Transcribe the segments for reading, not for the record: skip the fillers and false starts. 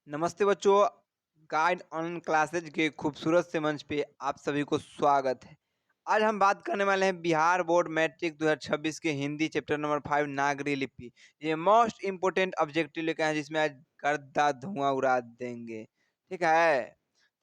नमस्ते बच्चों, guide online classes के खूबसूरत से मंच पे आप सभी को स्वागत है। आज हम बात करने वाले हैं बिहार बोर्ड मैट्रिक 2026 के हिंदी चैप्टर नंबर 5 नागरी लिपि। ये मोस्ट इम्पोर्टेंट ऑब्जेक्टिव लेकर हैं जिसमें आज गर्दा धुआं उड़ा देंगे। ठीक है,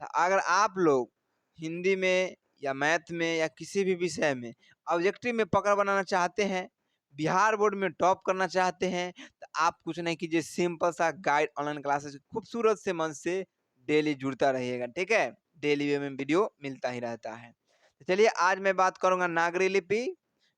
तो अगर आप लोग हिंदी में या मैथ में या किसी भी विषय में ऑब्जेक्टिव में पकड़ बनाना चाहते हैं, बिहार बोर्ड में टॉप करना चाहते हैं, तो आप कुछ नहीं कीजिए, सिंपल सा गाइड ऑनलाइन क्लासेस खूबसूरत से मन से डेली जुड़ता रहिएगा। ठीक है, डेली वे में वीडियो मिलता ही रहता है। तो चलिए आज मैं बात करूंगा नागरी लिपि।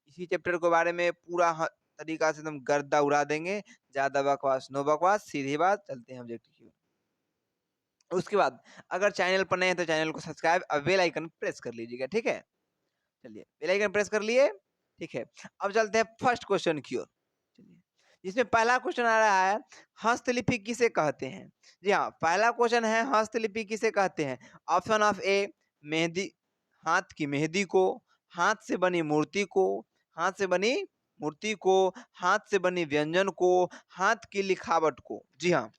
इसी चैप्टर के बारे में पूरा तरीका से एकदम गर्दा उड़ा देंगे। ज्यादा बकवास नो बकवास, सीधी बात, चलते हैं ऑब्जेक्टिव की ओर। उसके बाद अगर चैनल पर नए हैं तो चैनल को सब्सक्राइब और बेल आइकन प्रेस कर लीजिएगा। ठीक है, चलिए बेल आइकन प्रेस कर लिए। ठीक है, अब चलते हैं फर्स्ट क्वेश्चन की ओर। चलिए, इसमें पहला क्वेश्चन आ रहा है, हस्तलिपि किसे कहते हैं। जी हाँ, पहला क्वेश्चन है हस्तलिपि किसे कहते हैं। ऑप्शन ऑफ ए मेहंदी, हाथ की मेहंदी को, हाथ से बनी मूर्ति को, हाथ से बनी मूर्ति को, हाथ से बनी व्यंजन को, हाथ की लिखावट को। जी हाँ,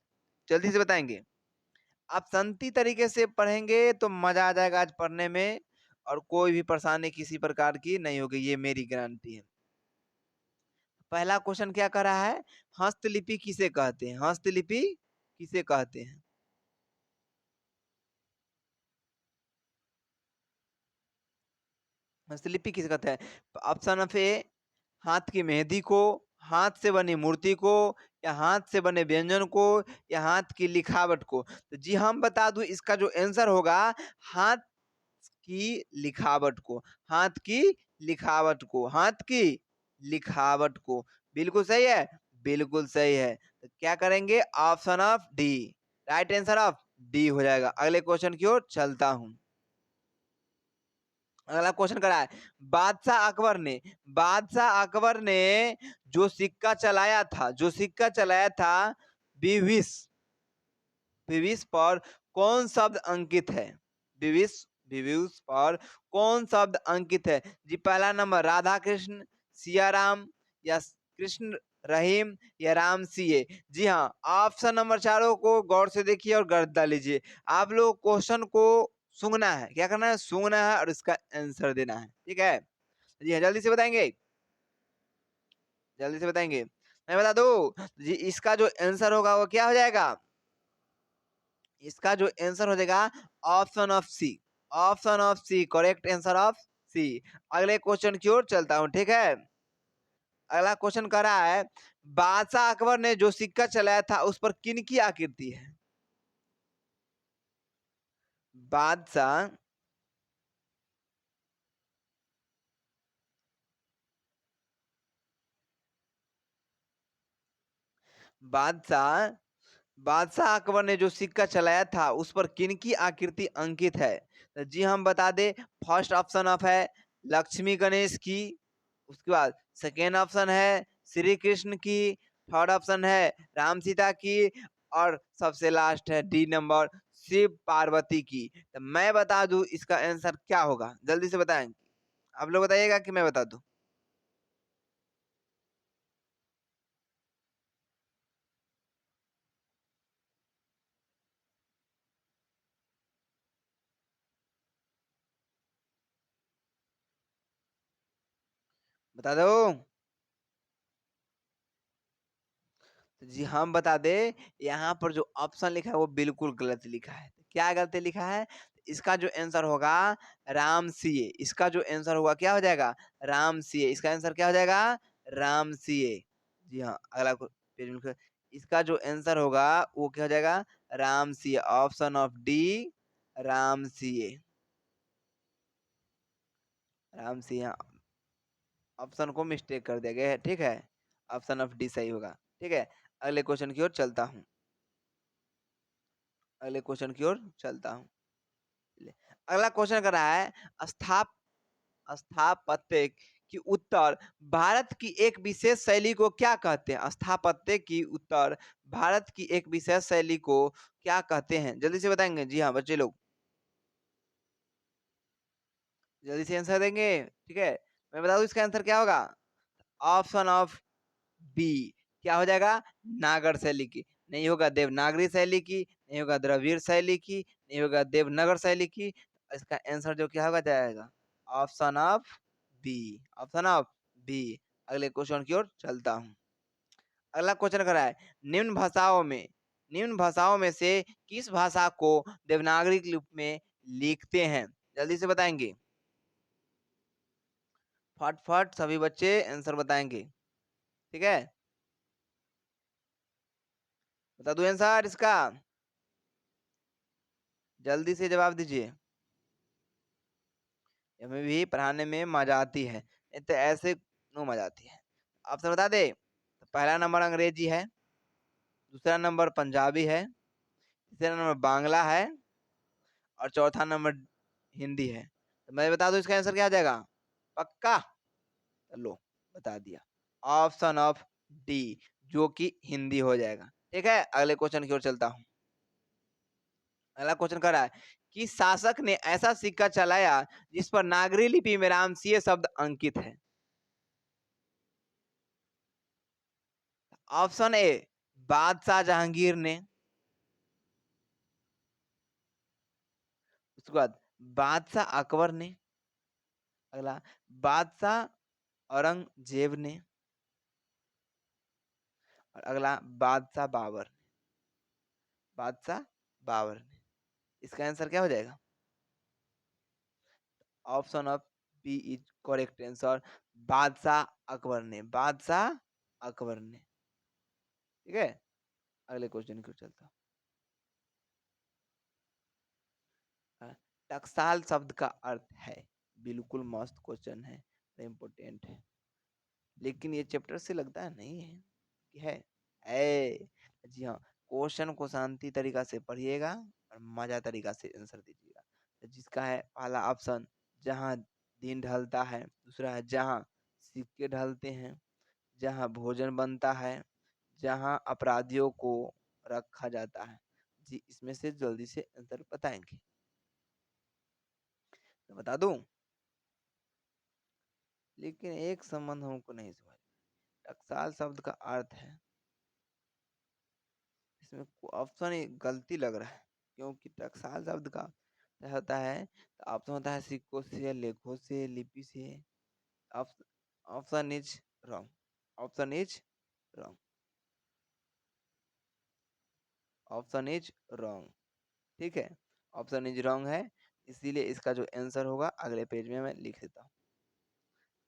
जल्दी से बताएंगे। आप शांति तरीके से पढ़ेंगे तो मजा आ जाएगा आज पढ़ने में, और कोई भी परेशानी किसी प्रकार की नहीं होगी, ये मेरी गारंटी है। पहला क्वेश्चन क्या कर रहा है, हस्तलिपि किसे कहते हैं। हस्तलिपि किसे कहते हैं। हस्तलिपि किसे कहते हैं। ऑप्शन ऑफ ए हाथ की मेहंदी को, हाथ से बनी मूर्ति को, या हाथ से बने व्यंजन को, या हाथ की लिखावट को। तो जी हम बता दूं, इसका जो आंसर होगा हाथ की लिखावट को। हाथ की लिखावट को, हाथ की लिखावट को। बिल्कुल सही है, बिल्कुल सही है। तो क्या करेंगे, option of D, right answer of D हो जाएगा। अगले क्वेश्चन की ओर चलता हूं। अगला क्वेश्चन करा है, बादशाह अकबर ने जो सिक्का चलाया था, जो सिक्का चलाया था, विविस, विविस पर कौन शब्द अंकित है। विविस, विविस पर कौन शब्द अंकित है। जी पहला नंबर राधा कृष्ण, सिया राम, या कृष्ण रहीम, या राम सीए। जी हाँ, ऑप्शन नंबर चारों को गौर से देखिए और गर्दा लीजिए। आप लोग क्वेश्चन को सूंघना है, क्या करना है, सूंघना है और इसका आंसर देना है। ठीक है, जी हाँ, जल्दी से बताएंगे, जल्दी से बताएंगे। मैं बता दूं जी, इसका जो आंसर होगा वो क्या हो जाएगा। इसका जो आंसर हो जाएगा option of C, option of C, correct answer of C. अगले क्वेश्चन की ओर चलता हूं। ठीक है, अगला क्वेश्चन कह रहा है, बादशाह अकबर ने जो सिक्का चलाया था उस पर किन की आकृति है। बादशाह, बादशाह बादशाह अकबर ने जो सिक्का चलाया था उस पर किनकी आकृति अंकित है। तो जी हम बता दें, फर्स्ट ऑप्शन ऑफ है लक्ष्मी गणेश की, उसके बाद सेकेंड ऑप्शन है श्री कृष्ण की, थर्ड ऑप्शन है राम सीता की, और सबसे लास्ट है डी नंबर शिव पार्वती की। तो मैं बता दूं इसका आंसर क्या होगा, जल्दी से बताएं। आप लोग बताइएगा कि मैं बता दूं। बता दो। तो जी हम बता दें, यहाँ पर जो ऑप्शन लिखा है वो बिल्कुल गलत लिखा है। क्या गलत लिखा है, इसका जो आंसर होगा राम सीए। इसका जो आंसर होगा क्या हो जाएगा, राम सीए। इसका आंसर क्या हो जाएगा, राम सीए। जी हाँ, अगला पेज में इसका जो आंसर होगा वो क्या हो जाएगा, Ram CA. Option of D, Ram CA, Ram CA. Option को मिस्टेक कर दिया गया है। ठीक है, ऑप्शन ऑफ डी सही होगा। ठीक है, अगले क्वेश्चन की ओर चलता हूँ, अगले क्वेश्चन की ओर चलता हूँ। अगला क्वेश्चन कर रहा है, स्थाप स्थापत्य की उत्तर भारत की एक विशेष शैली को क्या कहते हैं। स्थापत्य की उत्तर भारत की एक विशेष शैली को क्या कहते हैं, जल्दी से बताएंगे। जी हाँ बच्चे लोग, जल्दी से आंसर देंगे। ठीक है, मैं बता दूं इसका आंसर क्या होगा, ऑप्शन ऑफ बी, क्या हो जाएगा, नागर शैली की। नहीं होगा देवनागरी शैली की, नहीं होगा द्रविड़ शैली की, नहीं होगा देवनगर शैली की। इसका आंसर जो क्या होगा जाएगा option of B. Option of B. अगले क्वेश्चन की ओर चलता हूँ। अगला क्वेश्चन करा है निम्न भाषाओं में से किस भाषा को देवनागरी लिपि में लिखते हैं? जल्दी से बताएंगे, फट फट सभी बच्चे आंसर बताएंगे। ठीक है, बता दो आंसर इसका, जल्दी से जवाब दीजिए। हमें भी पढ़ाने में मजा आती है, नहीं तो ऐसे नो मजा आती है। ऑप्शन बता दे, तो पहला नंबर अंग्रेजी है, दूसरा नंबर पंजाबी है, तीसरा नंबर बांग्ला है और चौथा नंबर हिंदी है। तो मैं बता दूं इसका आंसर क्या आ जाएगा? पक्का? लो, बता दिया, ऑप्शन ऑफ डी, जो कि हिंदी हो जाएगा। ठीक है, अगले क्वेश्चन की ओर चलता हूँ। अगला क्वेश्चन कर रहा है कि शासक ने ऐसा सिक्का चलाया जिस पर नागरी लिपि में रामसीय शब्द अंकित है। ऑप्शन ए बादशाह जहांगीर ने, उसके बाद बादशाह अकबर ने, अगला बादशाह औरंगजेब ने, और अगला बादशाह बाबर ने। बादशाह बाबर ने। इसका आंसर क्या हो जाएगा? Option of B is correct answer, बादशाह अकबर ने। बादशाह अकबर ने। ठीक है, अगले क्वेश्चन की ओर चलता हूं। टकसाल शब्द का अर्थ है, बिल्कुल मस्त क्वेश्चन है, इम्पोर्टेंट है, लेकिन ये चैप्टर से लगता है नहीं है कि है। जी हाँ, क्वेश्चन को शांति तरीका से पढ़िएगा और मजा तरीका से आंसर दीजिएगा। तो जिसका है पहला ऑप्शन, जहाँ दिन ढलता है, दूसरा है जहाँ सिक्के ढलते हैं, जहाँ भोजन बनता है, जहाँ अपराधियों को रखा जाता है। जी, इसमें से जल्दी से आंसर बताएंगे तो बता दूं, लेकिन एक संबंध हमको नहीं समझ। टकसाल शब्द का अर्थ है, इसमें ऑप्शन गलती लग रहा है, क्योंकि टकसाल शब्द का क्या होता है, तो ऑप्शन होता है सिक्कों से, लेखों से, लिपि से। Option is wrong. Option is wrong. Option is wrong. ठीक है, ऑप्शन इज रॉन्ग है, इसीलिए इसका जो आंसर होगा अगले पेज में मैं लिख देता हूँ।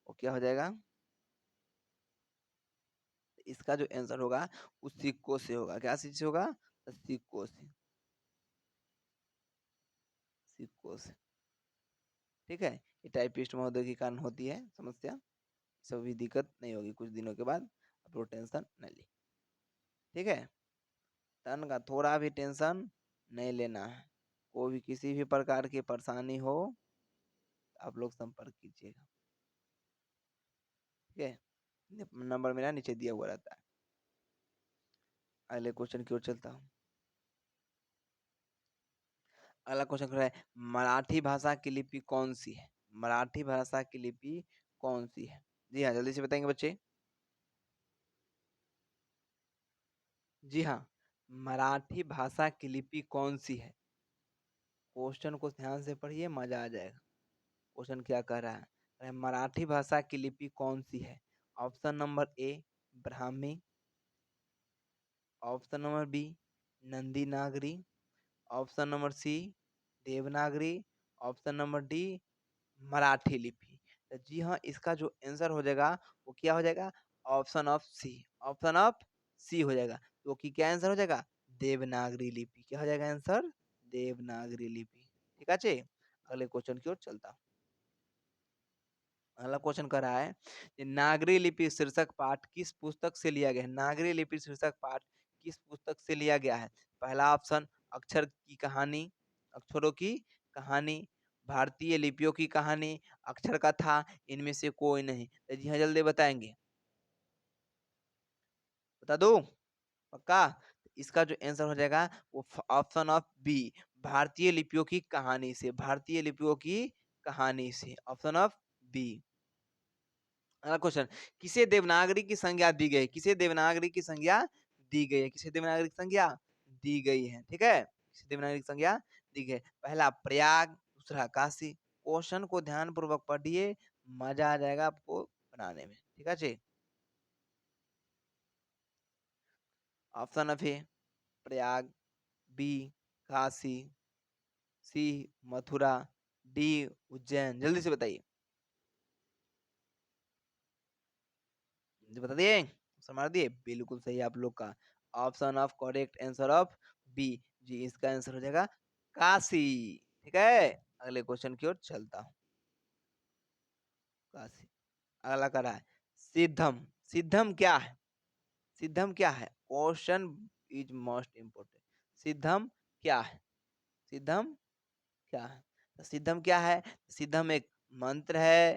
वो क्या हो जाएगा? इसका जो आंसर होगा उस सिक्कों से होगा। क्या चीज से होगा? तो सिक्कों से। सिक्कों से। ठीक है, ये टाइपिस्ट महोदय के कारण होती है समस्या, सभी दिक्कत नहीं होगी कुछ दिनों के बाद, आप लोग टेंशन नहीं ली। ठीक है, तन का थोड़ा भी टेंशन नहीं लेना है। कोई भी किसी भी प्रकार की परेशानी हो, आप लोग संपर्क कीजिएगा। ठीक है, नंबर मेरा नीचे दिया हुआ रहता है। अगले क्वेश्चन की ओर चलता हूँ। अगला क्वेश्चन है मराठी भाषा की लिपि कौन सी है? मराठी भाषा की लिपि कौन सी है? जी हाँ, जल्दी से बताएंगे बच्चे। जी हाँ, मराठी भाषा की लिपि कौन सी है? क्वेश्चन को ध्यान से पढ़िए, मजा आ जाएगा। क्वेश्चन क्या कह रहा है? अरे मराठी भाषा की लिपि कौन सी है? Option number A Brahmi, option number B Nandi Nagari, option number C Devanagari, option number D Marathi लिपि। तो जी हाँ, इसका जो आंसर हो जाएगा वो क्या हो जाएगा? Option of C. Option of C हो जाएगा, तो कि क्या आंसर हो जाएगा? देवनागरी लिपि। क्या हो जाएगा आंसर? देवनागरी लिपि। ठीक है, अगले क्वेश्चन की ओर चलता हूँ। अगला क्वेश्चन कर रहा है कि नागरी लिपि शीर्षक पाठ किस पुस्तक से लिया गया है? नागरी लिपि शीर्षक पाठ किस पुस्तक से लिया गया है? पहला ऑप्शन अक्षर की कहानी, अक्षरों की कहानी, भारतीय लिपियों की कहानी, अक्षर कथा, इनमें से कोई नहीं। तो जी हाँ, जल्दी बताएंगे, बता दो पक्का? इसका जो आंसर हो जाएगा वो ऑप्शन ऑफ बी, भारतीय लिपियों की कहानी से। भारतीय लिपियों की कहानी से, ऑप्शन ऑफ बी। अगला क्वेश्चन, किसे देवनागरी की संज्ञा दी गई? किसे देवनागरी की संज्ञा दी गई है। किसकी देवनागरी संज्ञा दी गई है? ठीक है, किसकी देवनागरी संज्ञा दी गई है? पहला प्रयाग, दूसरा काशी। क्वेश्चन को ध्यान पूर्वक पढ़िए, मजा आ जाएगा आपको बनाने में। ठीक है जी। Option of A Prayag, B Kashi, C Mathura, D Ujjain. जल्दी से बताइए, जी बता दिए, ऑप्शन मार दिए। बिल्कुल सही आप लोग का option of correct answer of B. जी इसका आंसर हो जाएगा काशी। ठीक है, अगले क्वेश्चन की ओर चलता हूँ। काशी। अगला करा है सिद्धम। सिद्धम क्या है? सिद्धम क्या है? Question is most important. Siddham क्या है? सिद्धम क्या है? तो सिद्धम क्या है? सिद्धम एक मंत्र है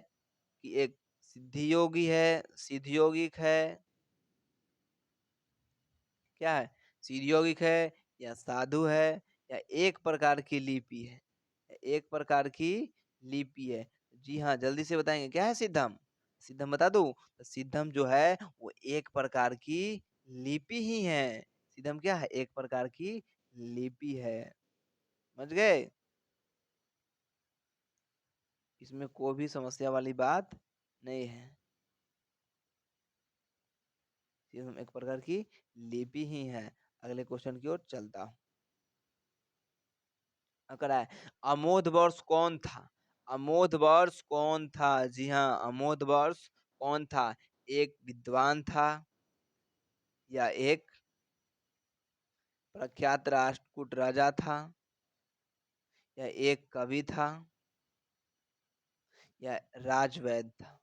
कि एक सिद्धि योगी है, सिद्ध योगिक है, क्या है? सिद्ध योगिक है या साधु है या एक प्रकार की लिपि है? एक प्रकार की लिपि है। जी हाँ, जल्दी से बताएंगे क्या है सिद्धम? सिद्धम बता दूं तो सिद्धम जो है वो एक प्रकार की लिपि ही है। सिद्धम क्या है? एक प्रकार की लिपि है। समझ गए? इसमें कोई भी समस्या वाली बात नहीं है। सिद्धम एक प्रकार की लिपि ही है। अगले क्वेश्चन की ओर चलता हूँ। अगला है अमोध वर्ष कौन था? अमोध वर्ष कौन था? जी हाँ, अमोध वर्ष कौन था? एक विद्वान था या एक प्रख्यात राष्ट्रकूट राजा था या एक कवि था या राजवैद था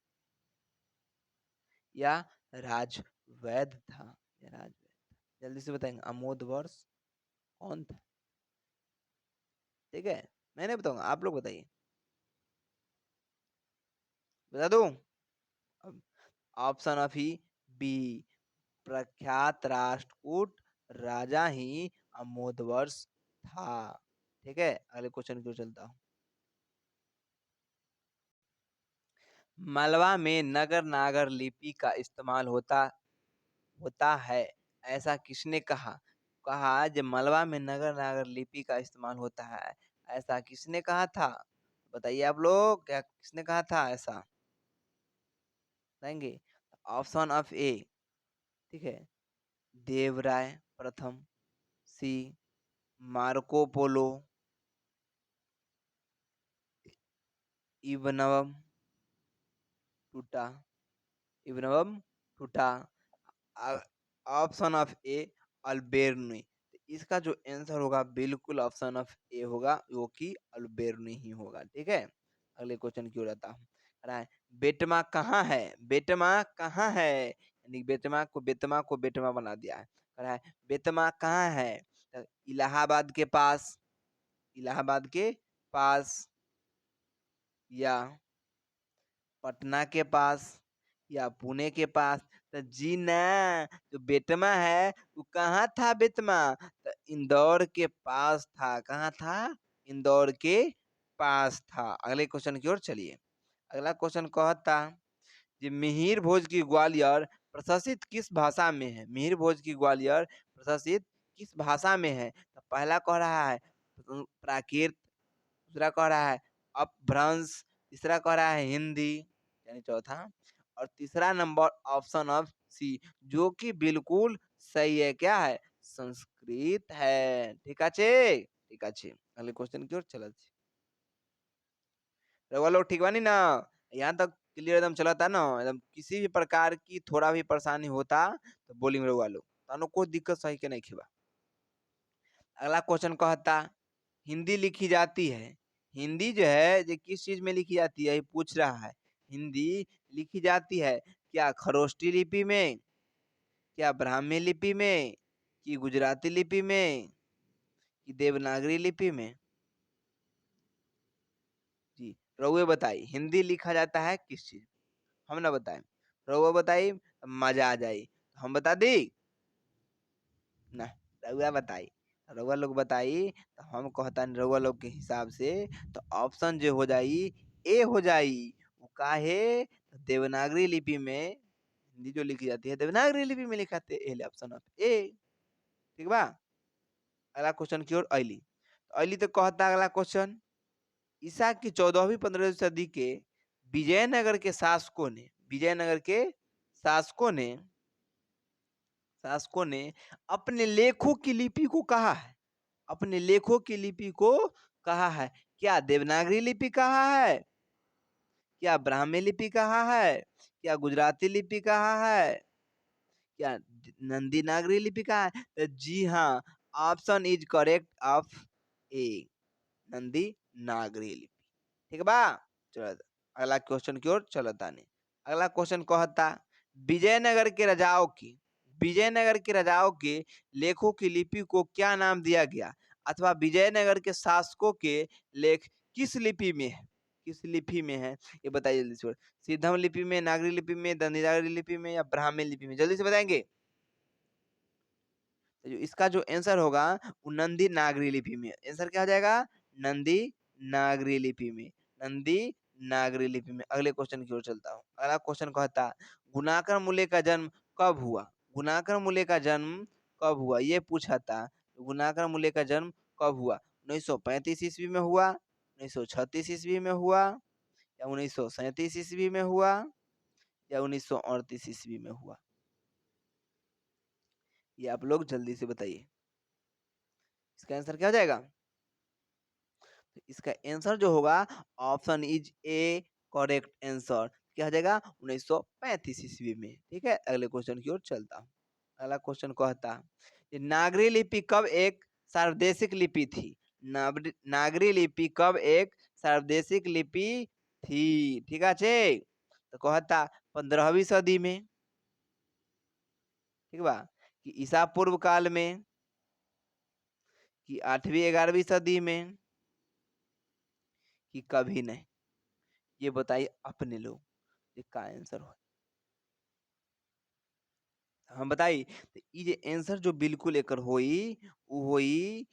या राजवैद था या राजवैद था? जल्दी से बताएंगे अमोध वर्ष कौन था? ठीक है, मैं नहीं बताऊंगा, आप लोग बताइए। बता दूं? अब ऑप्शन ऑफ ही बी, प्रख्यात राष्ट्रकूट राजा ही अमोधवर्ष था। ठीक है, अगले क्वेश्चन की ओर चलता हूँ। मलवा में नगर नागर लिपि का इस्तेमाल होता होता है, ऐसा किसने कहा? कहा जब मलवा में नगर नागर लिपि का इस्तेमाल होता है, ऐसा किसने कहा था? बताइए आप लोग, क्या किसने कहा था ऐसा? बताएंगे? ऑप्शन ऑफ ए, ठीक है, देवराय प्रथम, सी मार्को पोलो, इवनवम टूटा, इवनवम टूटा, ऑप्शन ऑफ ए अल्बेर्नी। इसका जो आंसर होगा बिल्कुल ऑप्शन ऑफ ए होगा, जो कि अल्बेर्नी ही होगा। ठीक है, अगले क्वेश्चन की ओर आता हूँ। रहा है बेटमा कहाँ है? बेटमा कहाँ है? यानी बेटमा बना दिया है। रहा है बेटमा कहाँ है? तो इलाहाबाद के पास, इलाहाबाद के पास या पटना के पास या पुणे के पास? तो जी ना, जो बेतमा है वो कहाँ था? बेतमा तो इंदौर के पास था। कहाँ था? इंदौर के पास था। अगले क्वेश्चन की ओर चलिए। अगला क्वेश्चन कहता जी मिहिर भोज की ग्वालियर प्रशासित किस भाषा में है? मिहिर भोज की ग्वालियर प्रशासित किस भाषा में है? तो पहला कह रहा है प्राकृत, दूसरा कह रहा है अपभ्रंश, तीसरा कह रहा है हिंदी यानी चौथा, और तीसरा नंबर ऑप्शन ऑफ सी, जो कि बिल्कुल सही है। क्या है? संस्कृत है। ठीक है, ठीक है। अगले क्वेश्चन की ओर चलत छी। रउआ लोग ठीक बानी ना? यहाँ तक क्लियर एकदम चला था ना? एकदम किसी भी प्रकार की थोड़ा भी परेशानी होता तो बोलिंग रउआ लोग, तानो कोई दिक्कत सही के नहीं खिबा। अगला क्वेश्चन कहता हिंदी लिखी जाती है, हिंदी जो है ये किस चीज में लिखी जाती है? ये पूछ रहा है। हिंदी लिखी जाती है क्या खरोष्टी लिपि में, क्या ब्राह्मी लिपि में, कि गुजराती लिपि में, कि देवनागरी लिपि में? जी रउए बताई हिंदी लिखा जाता है किस चीज? हम ना बताएं, रउआ बताई मजा आ जाई। हम बता दी ना, रउआ बताई, रउआ लोग बताई तो हम कहता रउआ लोग के हिसाब से तो ऑप्शन जो हो जाई ए हो जाई। वो काहे? तो देवनागरी लिपि में हिंदी जो लिखी जाती है देवनागरी लिपि में लिखाते एले ऑप्शन ऑफ ए। ठीक बा। अगला क्वेश्चन की ओर अइली तो अइली तो कहता अगला क्वेश्चन, ईसा की 14वीं 15वीं सदी के विजयनगर के शासकों ने विजयनगर के शासकों ने शासकों ने अपने लेखों की लिपि को कहा है, अपने लेखों की लिपि को कहा है। क्या देवनागरी लिपि कहा है, क्या ब्राह्मी लिपि कहा है, क्या गुजराती लिपि कहा है, क्या नंदी नागरी लिपि कहा है? तो जी हाँ, ऑप्शन इज करेक्ट ऑफ ए, नंदी नागरी लिपि। ठीक बा। चलो अगला क्वेश्चन की ओर चलो तानी। अगला क्वेश्चन कहता, विजयनगर के राजाओं की विजयनगर के राजाओं के लेखों की लिपि को क्या नाम दिया गया, अथवा विजयनगर के शासकों के लेख किस लिपि में है, किस लिपि में है ये बताइए जल्दी से। सिद्धम लिपि में, नागरी लिपि में, दंडी नागरी लिपि में या ब्राह्मी लिपि में, जल्दी से बताएंगे। तो जो इसका जो आंसर होगा वो नंदी नागरी लिपि में। आंसर क्या हो जाएगा? नंदी नागरी लिपि में, नंदी नागरी लिपि में। अगले क्वेश्चन की ओर चलता हूँ। अगला क्वेश्चन कहता, गुणाकर मूल्य का जन्म कब हुआ? गुणाकर मूल्य का जन्म कब हुआ ये पूछा था। गुणाकर मूल्य का जन्म कब हुआ? 1935 ईस्वी में हुआ, 1936 ईस्वी में हुआ, या 1937 ईस्वी में हुआ, या 1938 ईस्वी में हुआ? ये आप लोग जल्दी से बताइए। इसका आंसर क्या हो जाएगा? तो इसका आंसर जो होगा option is A correct answer. क्या हो जाएगा? 1935 ईस्वी में। ठीक है, अगले क्वेश्चन की ओर चलता हूँ। अगला क्वेश्चन कहता, ये नागरी लिपि कब एक सार्वदेशिक लिपि थी? नागरी लिपि कब एक सार्वदेशिक लिपि थी? ठीक है, तो कहता 15वीं सदी में, ठीक बा, कि ईसा पूर्व काल में, कि 8वीं 11वीं सदी में, कि कभी नहीं? ये बताइए अपने लोग, इसका आंसर हो। हम बताई तो ई जे आंसर जो बिल्कुल एकर होई उ होई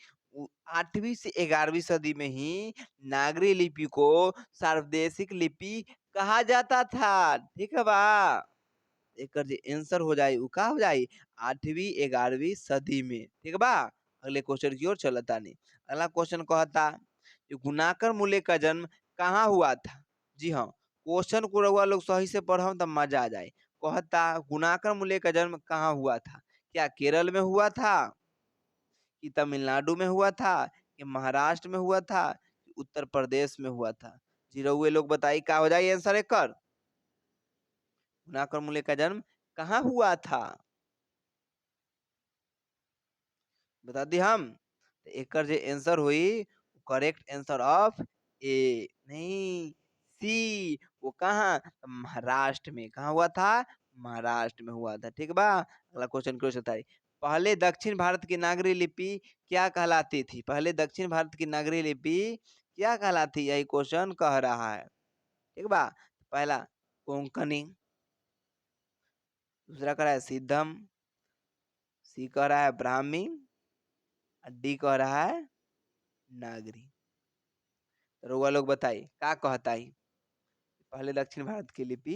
8वीं से 11वीं सदी में ही नागरी लिपि को सार्वदेशिक लिपि कहा जाता था। ठीक है बा। एकर जे आंसर हो जाई उ का हो जाई 8वीं 11वीं सदी में। ठीक बा। अगले क्वेश्चन की ओर चलतानी। अगला क्वेश्चन कहता, ये गुणाकर मूल्य का जन्म कहाँ हुआ था? जी हाँ, क्वेश्चन को रउआ लोग सही से पढ़म तब मजा आ जाए। कहता, गुणाकर मूल्य का जन्म कहाँ हुआ था? क्या केरल में हुआ था, कि तमिलनाडु में हुआ था, कि महाराष्ट्र में हुआ था, कि उत्तर प्रदेश में हुआ था? जी रउए लोग बताई का हो जाए आंसर एकर? गुणाकर मूल्य का जन्म कहाँ हुआ था? बता दी हम। तो एकर जे आंसर हुई करेक्ट आंसर ऑफ ए, नहीं सी। वो कहाँ? महाराष्ट्र में। कहाँ हुआ था? महाराष्ट्र में हुआ था। ठीक बा। अगला क्वेश्चन क्वेश्चन था, पहले दक्षिण भारत की नागरी लिपि क्या कहलाती थी? पहले दक्षिण भारत की नागरी लिपि क्या कहलाती? यही क्वेश्चन कह रहा है। ठीक बा। पहला कोंकणी, दूसरा कह रहा है सिद्धम, सी कह रहा है ब्राह्मी, और डी कह रहा है नागरी। तो रउआ लोग बताई का कहता ही? पहले दक्षिण भारत की लिपि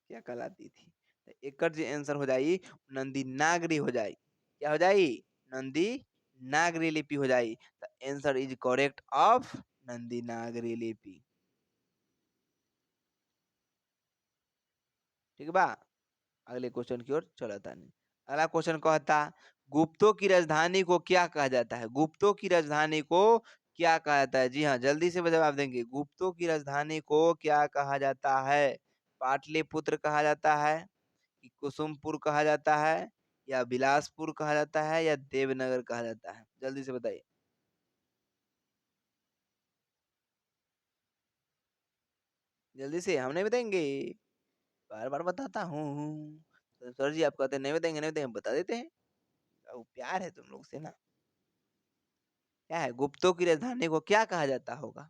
क्या कहलाती थी? तो एकर जे आंसर हो जाई नंदी नागरी हो जाई। क्या हो जाई? नंदी नागरी लिपि हो जाई। तो answer is correct of Nandi Nagari लिपि। ठीक बा। अगले क्वेश्चन की ओर चलता नहीं। अगला क्वेश्चन कहता, गुप्तों की राजधानी को क्या कहा जाता है? गुप्तों की राजधानी को क्या कहा जाता है? जी हाँ, जल्दी से जवाब देंगे। गुप्तों की राजधानी को क्या कहा जाता है? पाटलिपुत्र कहा जाता है, कि कुसुमपुर कहा जाता है, या बिलासपुर कहा जाता है, या देवनगर कहा जाता है? जल्दी से बताइए। जल्दी से, हम नहीं बताएंगे, बार बार बताता हूँ। तो सर जी आप कहते हैं नहीं बताएंगे, नहीं बताएंगे, हम बता देते हैं। अब प्यार है तुम लोग से ना। क्या है? गुप्तों की राजधानी को क्या कहा जाता होगा?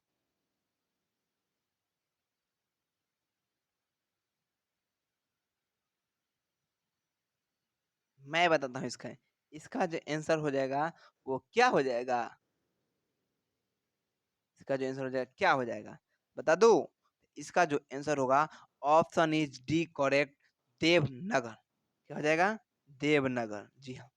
मैं बताता हूँ इसका। इसका जो आंसर हो जाएगा वो क्या हो जाएगा? इसका जो आंसर हो जाएगा क्या हो जाएगा? बता दो। इसका जो आंसर होगा option is D correct, Devnagar. क्या हो जाएगा? देवनगर। जी हाँ,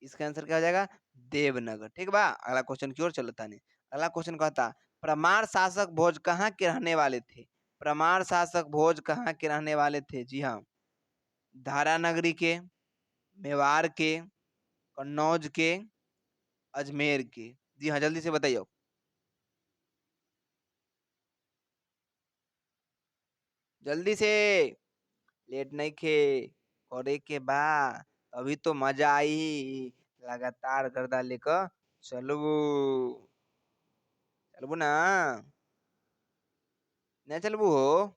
इसका आंसर क्या हो जाएगा? देवनगर। ठीक बा, अगला क्वेश्चन की ओर चलो तानी। अगला क्वेश्चन कहता, परमार शासक भोज कहाँ के रहने वाले थे? परमार शासक भोज कहाँ के रहने वाले थे? जी हाँ, धारा नगरी के, मेवाड़ के, कन्नौज के, अजमेर के। जी हाँ, जल्दी से बताइए। जल्दी से, लेट नहीं खे, करे के बा, अभी तो मजा आई। लगातार गर्दा लेकर चलो, चलबू ना? नहीं चलबू हो?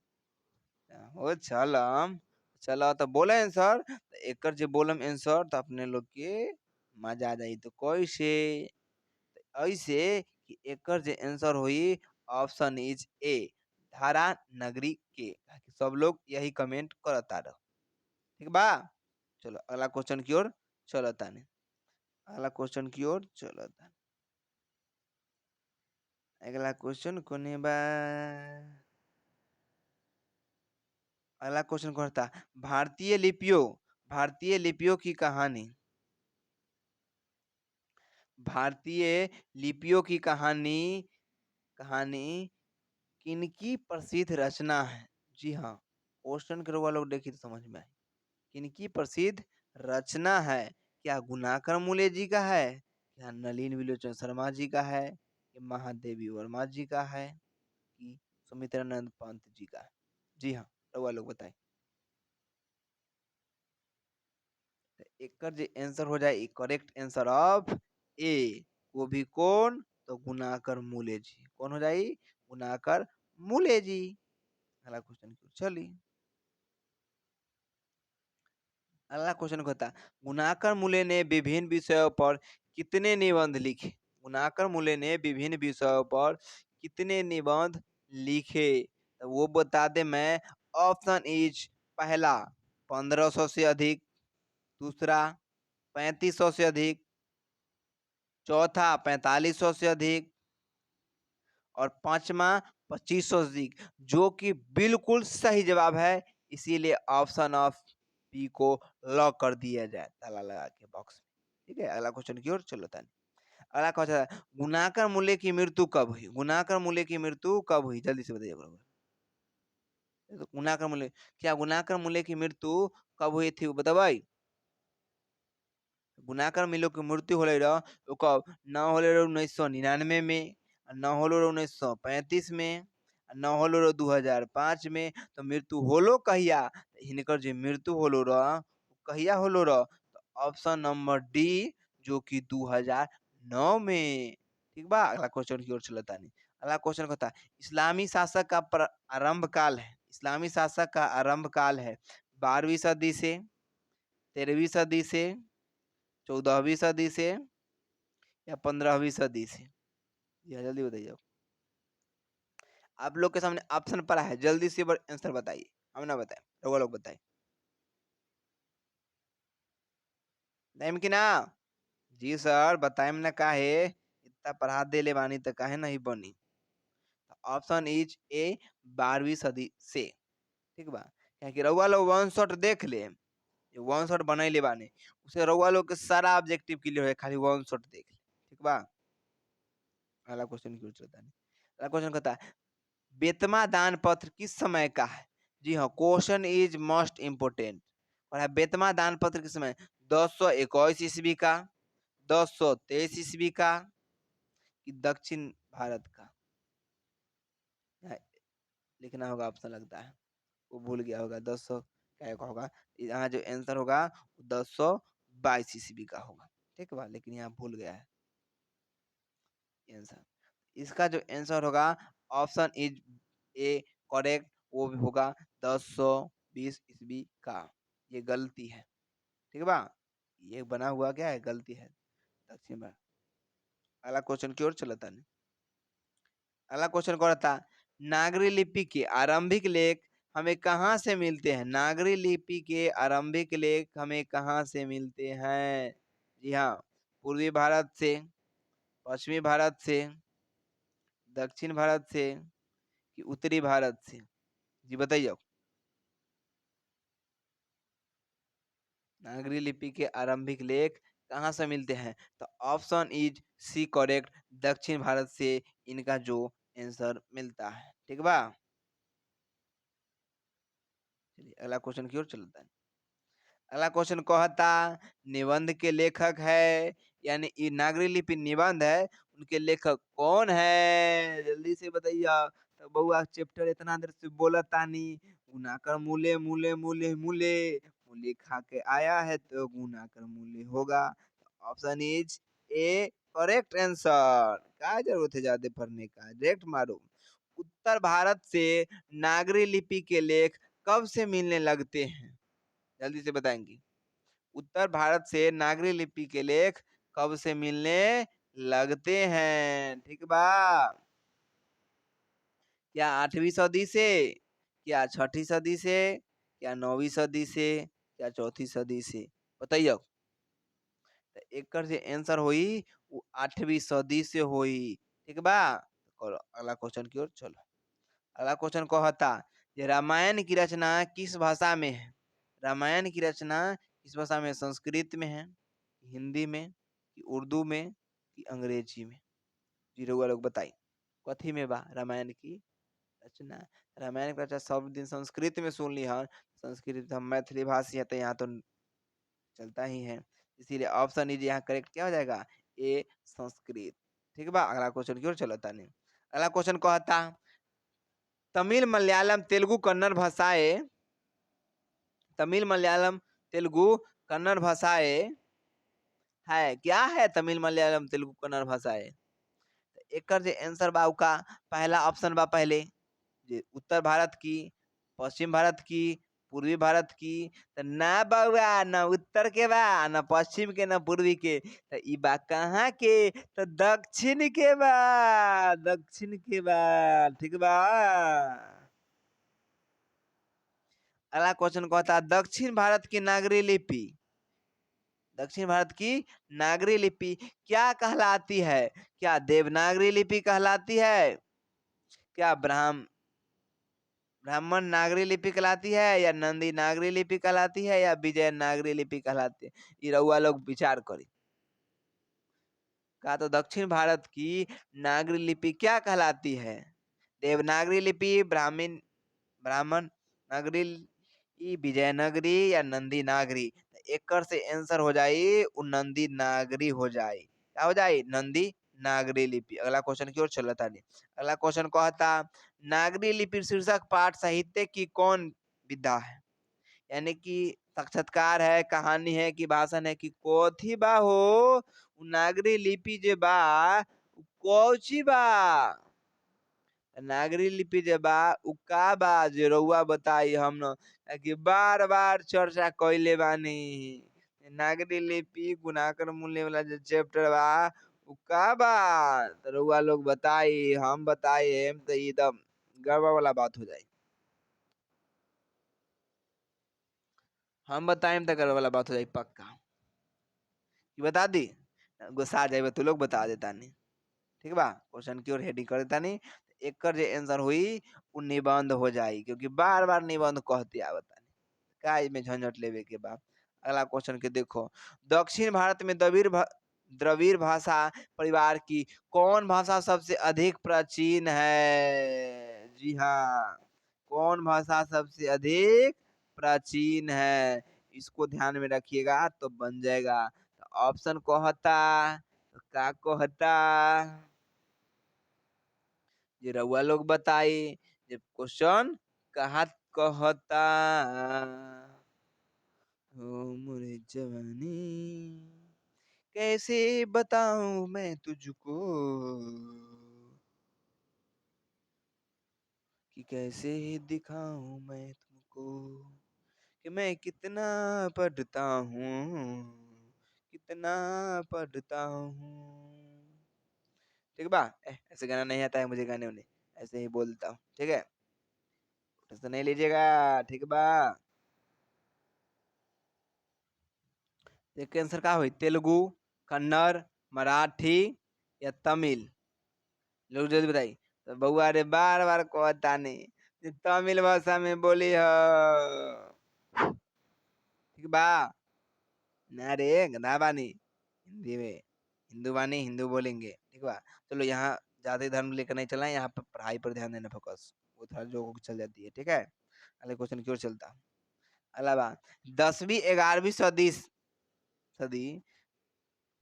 हो चलम। चलो तो बोले आंसर, तो एकर जे बोलम आंसर तो अपने लोग के मजा आ जाई। तो कैसे? ऐसे कि एकर जे आंसर हुई, ऑप्शन इज ए, धारा नगरी के। सब लोग यही कमेंट करता रहो। ठीक बा, चलो अगला क्वेश्चन की ओर चलो तानी। अगला क्वेश्चन की ओर चलो तानी। अगला क्वेश्चन कोने बा? अगला क्वेश्चन करता, भारतीय लिपियों की कहानी, भारतीय लिपियों की कहानी, कहानी किनकी प्रसिद्ध रचना है? जी हाँ, क्वेश्चन के रउआ लोग देखी तो समझ में आए। किनकी प्रसिद्ध रचना है? क्या गुणाकर मूले जी का है, क्या नलिन विलोचन शर्मा जी का है, कि महादेवी वर्मा जी का है, कि सुमित्रानंद पंत जी का है? जी हाँ, रउआ लोग बताए। तो एकर जे आंसर हो जाए करेक्ट आंसर ऑफ ए, वो भी कौन? तो गुणाकर मूले जी। कौन हो जाए? गुणाकर मूले जी। अगला क्वेश्चन चली। अगला क्वेश्चन होता, गुणाकर मूले ने विभिन्न विषयों पर कितने निबंध लिखे? गुणाकर मूले ने विभिन्न विषयों पर कितने निबंध लिखे? तो वो बता दे मैं। ऑप्शन इज, पहला 1500 से अधिक, दूसरा 3500 से अधिक, चौथा 4500 से अधिक, और पांचवा 2500 से अधिक, जो कि बिल्कुल सही जवाब है। इसीलिए ऑप्शन ऑफ बी को लॉक कर दिया जाए ताला लगा के बॉक्स में। ठीक है, अगला क्वेश्चन की ओर चलो तानी। अगला क्वेश्चन है, गुणाकर मूल्य की मृत्यु कब हुई? गुणाकर मूल्य की मृत्यु कब हुई? जल्दी से बताइए बराबर। तो गुणाकर मूल्य, क्या गुणाकर मूल्य की मृत्यु कब हुई थी, वो बताओ। गुणाकर मिलो की मृत्यु होले रह, वो कब? न होले रह 1999 में, न होलो रह 1935 में, न होलो रह 2005 में। तो मृत्यु होलो कहिया? हिनकर जे मृत्यु होलो रह, कहिया होलो रह? तो ऑप्शन नंबर डी, जो कि 2009 में। ठीक बा, अगला क्वेश्चन की ओर चलता नहीं। अगला क्वेश्चन कहता, इस्लामी शासक का आरंभ काल है, इस्लामी शासक का आरंभ काल है 12वीं सदी से, 13वीं सदी से, 14वीं सदी से, या 15वीं सदी से? या जल्दी बताइए। आप लोग के सामने ऑप्शन पड़ा है, जल्दी से आंसर बताइए। हम ना बताएं, लोग लोग बताएं। टाइम की ना? जी सर, बताएं ना काहे, इतना पढ़ा दे ले बानी तो काहे नहीं बनी। ऑप्शन इज ए, 12वीं सदी से। ठीक बा, क्या कि रउआ लोग वन शॉट देख ले, वन शॉट बनैले बानी, उसे रउआ लोग के सारा ऑब्जेक्टिव क्लियर है, खाली वन शॉट देख ले। ठीक बा, अगला क्वेश्चन की ओर चलता है। अगला क्वेश्चन कहता है, बेतमा दान पत्र किस समय का है? जी हाँ, क्वेश्चन इज मोस्ट इम्पोर्टेंट। और है, बेतमा दान पत्र किस समय? 1021 ईस्वी का, 1023 ईस्वी का, कि दक्षिण भारत का? यहाँ लिखना होगा, ऑप्शन लगता है वो भूल गया होगा। 1000 क्या का होगा? यहाँ जो आंसर होगा 1022 ईस्वी का होगा। ठीक है, लेकिन यहाँ भूल गया है आंसर। इसका जो आंसर होगा, ऑप्शन इज ए करेक्ट, वो भी होगा 1020 ईस्वी का। ये गलती है। ठीक है बा, ये बना हुआ क्या है, गलती है। दक्षिण भारत। अगला क्वेश्चन की ओर चलता है। अगला क्वेश्चन कौन था, नागरी लिपि के आरंभिक लेख हमें कहाँ से मिलते हैं? नागरी लिपि के आरंभिक लेख हमें कहाँ से मिलते हैं? जी हाँ, पूर्वी भारत से, पश्चिमी भारत से, दक्षिण भारत से, कि उत्तरी भारत से? जी बताइए। नागरी लिपि के आरंभिक लेख कहाँ से मिलते हैं? तो ऑप्शन इज सी करेक्ट, दक्षिण भारत से इनका जो आंसर मिलता है। ठीक बा, चलिए अगला क्वेश्चन की ओर चलता है। अगला क्वेश्चन कहता निबंध के लेखक है, यानी ये नागरी लिपि निबंध है, उनके लेखक कौन है? जल्दी से बताइए। तो बउआ चैप्टर इतना देर से बोला तानी, गुना कर मूले मूले मूले मूले, मूले खा के आया है तो गुना कर मूले होगा। Option is A correct answer. क्या जरूरत है ज्यादा पढ़ने का, डायरेक्ट मारो। उत्तर भारत से नागरी लिपि के लेख कब से मिलने लगते हैं? जल्दी से बताएंगी। उत्तर भारत से नागरी लिपि के लेख कब से मिलने लगते हैं? ठीक बा, क्या 8वीं सदी से, क्या 6ठी सदी से, क्या 9वीं सदी से, क्या 4थी सदी से? बताइए। तो एकर जे आंसर होई वो 8वीं सदी से होई। ठीक बा, करो अगला क्वेश्चन की ओर चलो। अगला क्वेश्चन कहता ये रामायण की रचना किस भाषा में है? रामायण की रचना किस भाषा में? संस्कृत में है, हिंदी में, कि उर्दू में, कि अंग्रेजी में? जी रउआ लोग बताई कथी में बा रामायण की रचना? रामायण की रचना सब दिन संस्कृत में सुन ली हन, संस्कृत हम मैथिली भाषी है तो यहाँ तो चलता ही है, इसीलिए ऑप्शन इज यहाँ करेक्ट क्या हो जाएगा? ए संस्कृत। ठीक बा, अगला क्वेश्चन की ओर चलो तानी। अगला क्वेश्चन कहता तमिल मलयालम तेलुगु कन्नड़ भाषाएं, तमिल मलयालम तेलुगु कन्नड़ भाषाएं है क्या है? तमिल मलयालम तेलुगु कन्नड़ भाषाएं, एकर जे आंसर बा का पहला ऑप्शन बा पहले जे उत्तर भारत की, पश्चिम भारत की, पूर्वी भारत की। तो ना बउआ न उत्तर के बा, न पश्चिम के, न पूर्वी के, तो ई बा कहाँ के? तो दक्षिण के बा, दक्षिण के बा। ठीक बा, अगला क्वेश्चन कहता दक्षिण भारत की नागरी लिपि, दक्षिण भारत की नागरी लिपि क्या कहलाती है? क्या देवनागरी लिपि कहलाती है, क्या ब्राह्मण नागरी लिपि कहलाती है, या नंदी नागरी लिपि कहलाती है, या विजय नागरी लिपि कहलाती है? ये रउआ लोग विचार करी। का तो दक्षिण भारत की नागरी लिपि क्या कहलाती है? देवनागरी लिपि, ब्राह्मण नागरी, विजयनगरी, या नंदी नागरी? एकर से आंसर हो जाई उ नंदी नागरी हो जाई। क्या हो जाई? नंदी नागरी लिपि। अगला क्वेश्चन की ओर चलो तानी। अगला क्वेश्चन कहता नागरी लिपि शीर्षक पाठ साहित्य की कौन विधा है? यानी कि साक्षात्कार है, कहानी है, कि भाषण है, कि कोथी बा हो? उ नागरी लिपि जे बा उ कौची बा? नागरी लिपि जे बा उ का बा जे रउआ बताई हम न कि बार बार चर्चा कइले बानी। नागरी लिपि गुणाकर मूल्य वाला जो चैप्टर बा उ का बा? तो रउआ लोग बताई, हम बताए तो एकदम गड़बड़ वाला बात हो जाई। हम बताएं तो गड़बड़ वाला बात हो जाई पक्का। कि बता दी? गुस्सा जाए तू लोग बता देता नहीं। ठीक बा, क्वेश्चन की ओर हेडिंग कर देता नहीं। एकर जे आंसर हुई उ निबंध हो जाई, क्योंकि बार बार निबंध कहती आवता नहीं का में झंझट लेवे के बा। अगला क्वेश्चन के देखो दक्षिण भारत में द्रविड़ भाषा परिवार की कौन भाषा सबसे अधिक प्राचीन है? जी हाँ, कौन भाषा सबसे अधिक प्राचीन है? इसको ध्यान में रखिएगा तो बन जाएगा। तो ऑप्शन कहता तो का कहता ये रउआ लोग बताई। जब क्वेश्चन कहा कहता हो मोरे जवानी कैसे बताऊं मैं तुझको कि कैसे दिखाऊं मैं तुमको कि मैं कितना पढ़ता हूँ, कितना पढ़ता हूँ। ठीक बा, ऐसे गाना नहीं आता है मुझे गाने उन्हें, ऐसे ही बोलता हूँ। ठीक है, टेंशन नहीं लीजिएगा। ठीक बा, इसका आंसर का हुई? तेलुगु, कन्नड़, मराठी, या तमिल? लोग जल्दी बताइए। तो बउआ रे बार बार कहतानी कि तमिल भाषा में बोली ह। ठीक बा ना रे गधा बानी हिंदी में, हिंदू बानी हिंदू बोलेंगे। ठीक बा चलो यहाँ जाति धर्म लेकर नहीं चलना है, यहाँ पर पढ़ाई पर ध्यान देना, फोकस। वो थोड़ा जो चल जाती है। ठीक है अगले क्वेश्चन की ओर चलता। अगला बात 10वीं 11वीं सदी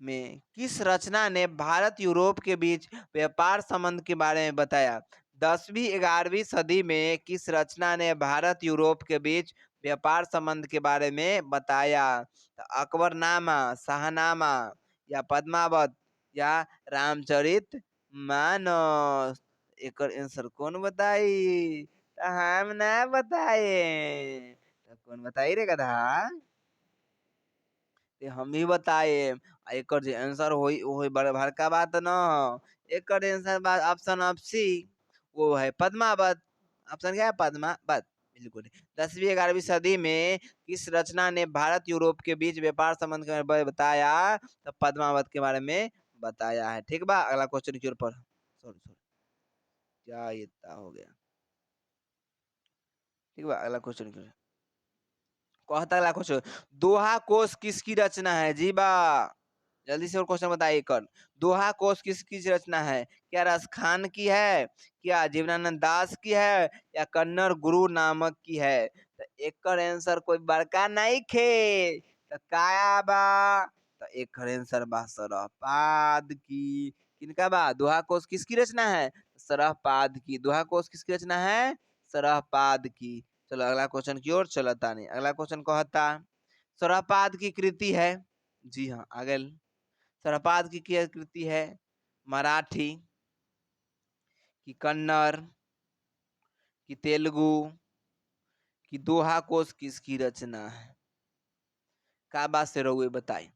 में किस रचना ने भारत यूरोप के बीच व्यापार संबंध के बारे में बताया? 10वीं 11वीं सदी में किस रचना ने भारत यूरोप के बीच व्यापार संबंध के बारे में बताया? तो अकबरनामा, शाहनामा या पद्मावत या रामचरित मानस। एक आंसर कौन बताई? तो हम ना बताए तो कौन बताई रे गधा? ते हम ही बताए। एकर जे आंसर होई वो होई बड़ बड़का बात न हो। एकर आंसर बा ऑप्शन ऑफ सी, वो है पद्मावत। ऑप्शन क्या है? पद्मावत बिल्कुल। 10वीं 11वीं सदी में किस रचना ने भारत यूरोप के बीच व्यापार संबंध के बारे में बताया? तो पद्मावत के बारे में बताया है। ठीक बा अगला क्वेश्चन की ओर पर। सॉरी सॉरी क्या ये हो गया। ठीक बा अगला क्वेश्चन की ओर। कहता अगला क्वेश्चन, दोहा कोश किसकी रचना है? जी बा जल्दी से और क्वेश्चन बताइए। कर दोहा कोश किसकी रचना है? क्या रसखान की है, क्या जीवनानंद दास की है, या कन्नड़ गुरु नामक की है? तो एक आंसर कोई बड़का नहीं खे तो काया बा। तो एक आंसर बा सरहपाद की। किनका बा? दोहा कोश किसकी रचना है? सरहपाद की। दोहा कोश किसकी रचना है? सरहपाद की। चलो अगला क्वेश्चन की ओर चलता नहीं। अगला क्वेश्चन कहता सरहपाद की कृति है। जी हाँ आगे सरहपाद की क्या कृति है? मराठी की, कन्नड़ की, तेलुगु की? दोहा कोश किसकी रचना है? का बात से रहुए बताई।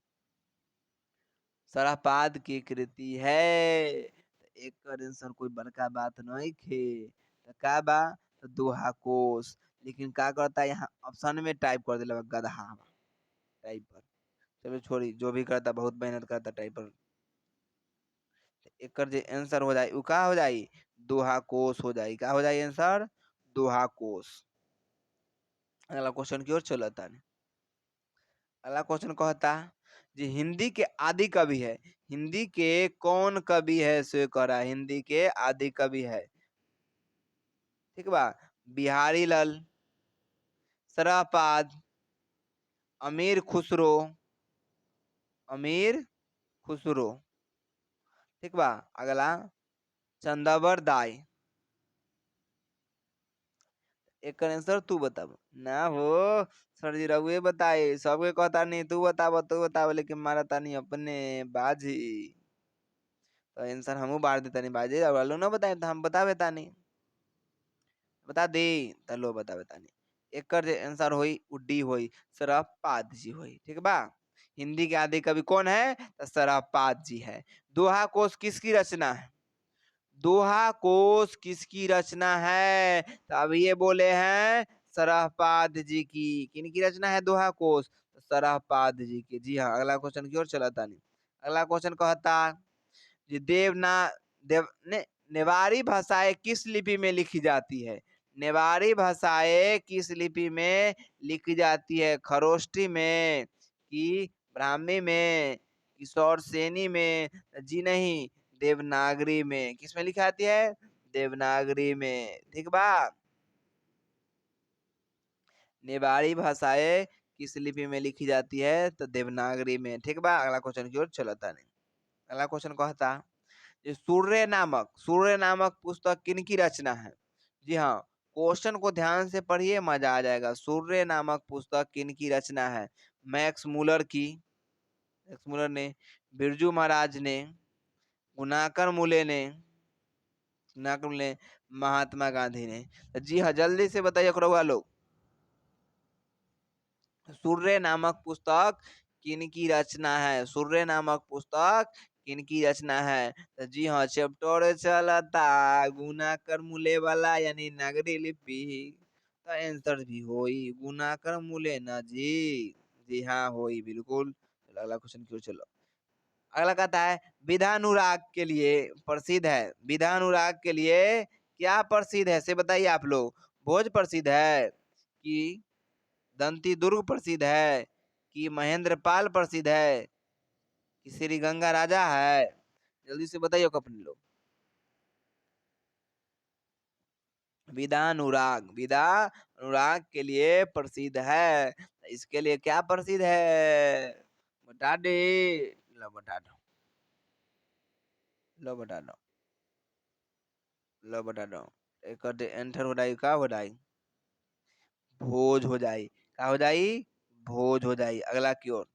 सरहपाद की कृति है। एक आंसर कोई बड़का बात नहीं खे तो का बा? तो दोहा कोश। लेकिन का करता है यहाँ ऑप्शन में टाइप कर दिला गधा टाइप पर। चलो छोड़ी जो भी करता बहुत मेहनत करता टाइप पर। एक जे आंसर हो जाए उ का हो जाए? दोहा कोश हो जाए। का हो जाए आंसर? दोहा कोश। अगला क्वेश्चन की ओर चलता है। अगला क्वेश्चन कहता जी हिंदी के आदि कवि है। हिंदी के कौन कवि है सो करा? हिंदी के आदि कवि है। ठीक बा बिहारी लाल, सरहपाद, अमीर खुसरो, अमीर खुसरो। ठीक बा अगला चंदावर दाई। एक आंसर तू बताब ना हो। सर जी रघुए बताए सबके कहता नहीं तू बताब लेकिन मारा तानी अपने बाजी। तो आंसर हमू बार देता नहीं बाजी और लो ना बताए तो हम बतावे तानी बता दे तो लो बतावे तानी। एकर जे आंसर होई उड्डी होई सरहपाद जी होई। ठीक बा हिंदी के आदि कवि कौन है? तो सरहपाद जी है। दोहा कोश किसकी रचना है? दोहा कोश किसकी रचना है? तो अब ये बोले हैं सरहपाद जी की। किनकी रचना है दोहा कोश? तो सरहपाद जी की। जी हाँ अगला क्वेश्चन की ओर चलाता नहीं। अगला क्वेश्चन कहता जी नेवारी भाषाएं किस लिपि में लिखी जाती है? नेवारी भाषाएं किस लिपि में लिखी जाती है? खरोष्टी में कि ब्राह्मी में कि सौरसेनी में? जी नहीं देवनागरी में। किस में लिखी आती है? देवनागरी में। ठीक बा नेवारी भाषाएं किस लिपि में लिखी जाती है? तो देवनागरी में। ठीक बा अगला क्वेश्चन की ओर चलता नहीं। अगला क्वेश्चन कहता सूर्य नामक पुस्तक किनकी रचना है? जी हाँ क्वेश्चन को ध्यान से पढ़िए मजा आ जाएगा। सूर्य नामक पुस्तक किनकी रचना है? मैक्स मूलर की, मैक्स मूलर ने, बिरजू महाराज ने, गुनाकर मूले ने, गुनाकर मूले, महात्मा गांधी ने? जी हाँ जल्दी से बताइए करो लोग। सूर्य नामक पुस्तक किनकी रचना है? सूर्य नामक पुस्तक किनकी रचना है? तो जी हाँ चैप्टर चलता गुना कर मूले वाला यानी नागरी लिपि। तो आंसर भी होई गुना कर मूले ना जी। जी हाँ होई बिल्कुल। चलो अगला क्वेश्चन की ओर चलो। अगला कहता है विधानुराग के लिए प्रसिद्ध है। विधानुराग के लिए क्या प्रसिद्ध है से बताइए आप लोग। भोज प्रसिद्ध है कि दंती दुर्ग प्रसिद्ध है कि महेंद्रपाल प्रसिद्ध है कि श्री गंगा राजा है? जल्दी से बताइए अपने लोग। विधानुराग, विधा अनुराग के लिए प्रसिद्ध है। इसके लिए क्या प्रसिद्ध है? बता दे। लो बता दो, लो बता दो, लो बता दो। एक एंटर हो जाए, का हो जाए? भोज हो जाए। का हो जाए? भोज हो जाए। अगला की ओर।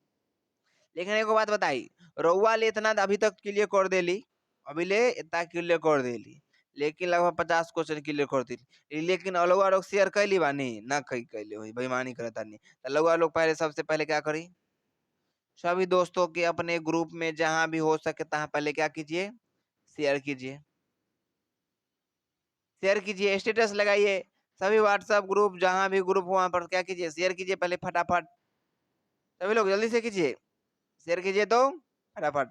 लेकिन एगो बात बताई, रउआ ले इतना अभी तक क्लियर कर देली, अभी ले इतना क्लियर कर देली, लेकिन लगभग 50 क्वेश्चन क्लियर कर दी, लेकिन अलग लोग शेयर कैली बानी ना, कई कैले हुई बेईमानी करता नहीं। तो लउआ लोग पहले सबसे पहले क्या करी, सभी दोस्तों के अपने ग्रुप में जहां भी हो सके तहां पहले क्या कीजिए, शेयर कीजिए। शेयर कीजिए, स्टेटस लगाइए, सभी व्हाट्सएप ग्रुप जहां भी ग्रुप हो वहां पर क्या कीजिए, शेयर कीजिए पहले फटाफट। सभी लोग जल्दी से कीजिए, शेयर कीजिए तो फटाफट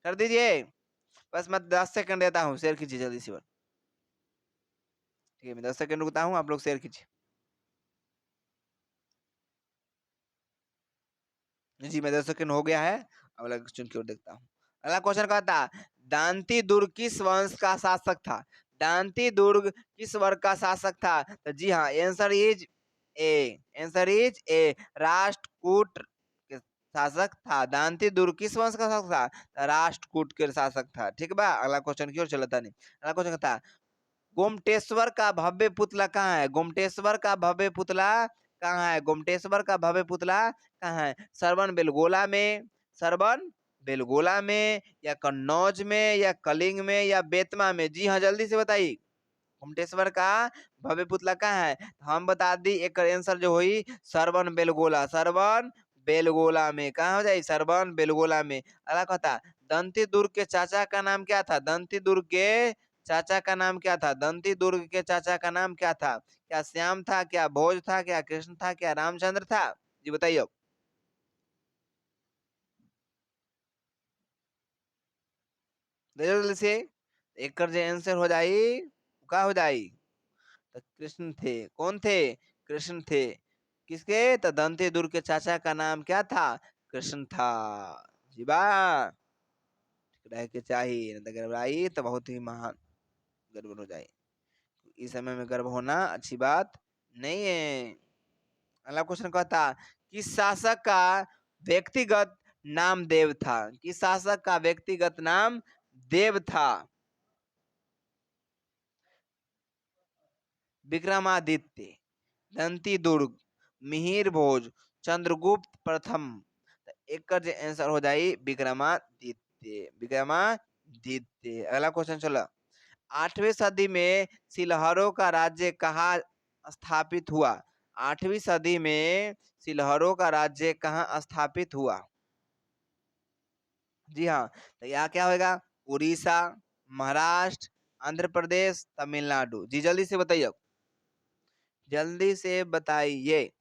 कर दीजिए। बस मैं 10 सेकंड देता हूँ, शेयर कीजिए जल्दी से। ठीक है, मैं 10 सेकंड रुकता हूँ, आप लोग शेयर कीजिए। जी, मैं 10 सेकंड हो गया है। अब अगला क्वेश्चन की ओर देखता हूँ। अगला क्वेश्चन का था, दांती दुर्ग किस वंश का शासक था? दांती दुर्ग किस वर्ग का शासक था? तो जी हाँ, answer is a, answer is a, Rashtrakuta के शासक था। दांती दुर्ग किस वंश का शासक था? तो राष्ट्रकूट के शासक था। ठीक बा, अगला क्वेश्चन की ओर चलता नहीं। अगला क्वेश्चन था, गोमटेश्वर का भव्य पुतला कहाँ है? गोमटेश्वर का भव्य पुतला कहाँ है? गोमटेश्वर का भव्य पुतला कहाँ है? सरवन बेलगोला में, सरवन बेलगोला में, या कन्नौज में, या कलिंग में, या बेतमा में? जी हाँ, जल्दी से बताइए। गोमटेश्वर का भव्य पुतला कहाँ है? हम बता दी, एक आंसर जो हुई सरवन बेलगोला, सरवन बेलगोला में। कहाँ हो जाए? सरवन बेलगोला में। अगला कहता, दंती दुर्ग के चाचा का नाम क्या था? दंती दुर्ग के चाचा का नाम क्या था? दंती दुर्ग के चाचा का नाम क्या था? क्या श्याम था, क्या भोज था, क्या कृष्ण था, क्या रामचंद्र था? जी बताइए। जल्दी से, एक कर जे आंसर हो जाई, का हो जाई? तो कृष्ण थे। कौन थे? कृष्ण थे। किसके? तो दंती दुर्ग के चाचा का नाम क्या था? कृष्ण था। जी बा, रह के चाहिए, नहीं तो गड़बड़ाई तो बहुत ही महान गड़बड़ हो जाए। इस समय में गर्भ होना अच्छी बात नहीं है। अगला क्वेश्चन कहता, किस शासक का व्यक्तिगत नाम देव था? किस शासक का व्यक्तिगत नाम देव था? विक्रमादित्य, दंती दुर्ग, मिहिर भोज, चंद्रगुप्त प्रथम? तो एक का जो आंसर हो जाए विक्रमादित्य, विक्रमादित्य। अगला क्वेश्चन चलो, 8वीं सदी में सिलहरों का राज्य कहाँ स्थापित हुआ? 8वीं सदी में सिलहरों का राज्य कहाँ स्थापित हुआ? जी हाँ, तो यहाँ क्या होगा? उड़ीसा, महाराष्ट्र, आंध्र प्रदेश, तमिलनाडु? जी जल्दी से बताइए, जल्दी से बताइए।